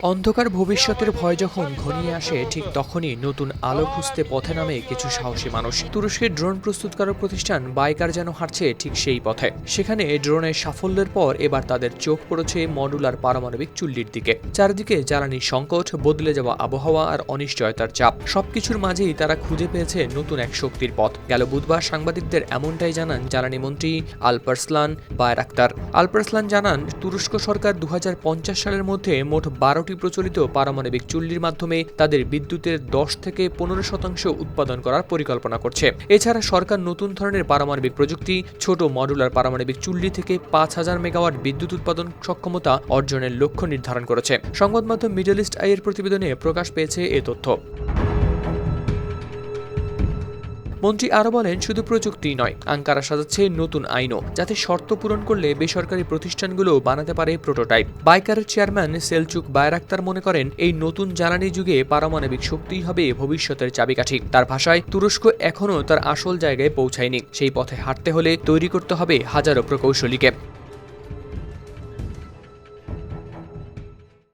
অন্ধকার ভবিষ্যতের ভয় যখন ঘনিয়ে আসে ঠিক তখনই নতুন আলো খুঁজতে পথে নামে কিছু সাহসী মানুষ। তুরস্কের ড্রোন প্রস্তুতকারক প্রতিষ্ঠান বাইকার যেন হাঁটছে ঠিক সেই পথে। সেখানে ড্রোনের সাফল্যের পর এবার তাদের চোখ পড়েছে মডুলার পারমাণবিক চুল্লির দিকে। চারিদিকে জ্বালানি সংকট, বদলে যাওয়া আবহাওয়া আর অনিশ্চয়তার চাপ, সবকিছুর মাঝেই তারা খুঁজে পেয়েছে নতুন এক শক্তির পথ। গেল বুধবার সাংবাদিকদের এমনটাই জানান জ্বালানি মন্ত্রী আলপারসলান বায়রাক্তার। আলপারসলান জানান, তুরস্ক সরকার 2050 সালের মধ্যে মোট 12টি প্রচলিত পারমাণবিক চুল্লির মাধ্যমে তাদের বিদ্যুতের 10 থেকে 15% উৎপাদন করার পরিকল্পনা করছে। এছাড়া সরকার নতুন ধরনের পারমাণবিক প্রযুক্তি, ছোট মডুলার পারমাণবিক চুল্লি থেকে 5000 মেগাওয়াট বিদ্যুৎ উৎপাদন সক্ষমতা অর্জনের লক্ষ্য নির্ধারণ করেছে। সংবাদ মাধ্যম মিডল ইস্ট আইয়ের প্রতিবেদনে প্রকাশ পেয়েছে এ তথ্য। মন্ত্রী আরও বলেন, শুধু প্রযুক্তি নয়, আঙ্কারা সাজাচ্ছে নতুন আইনও, যাতে শর্ত পূরণ করলে বেসরকারি প্রতিষ্ঠানগুলো বানাতে পারে প্রোটোটাইপ। বাইকারের চেয়ারম্যান সেলচুক বায়রাক্তার মনে করেন, এই নতুন জ্বালানি যুগে পারমাণবিক শক্তিই হবে ভবিষ্যতের চাবিকাঠি। তার ভাষায়, তুরস্ক এখনও তার আসল জায়গায় পৌঁছায়নি। সেই পথে হাঁটতে হলে তৈরি করতে হবে হাজারো প্রকৌশলীকে।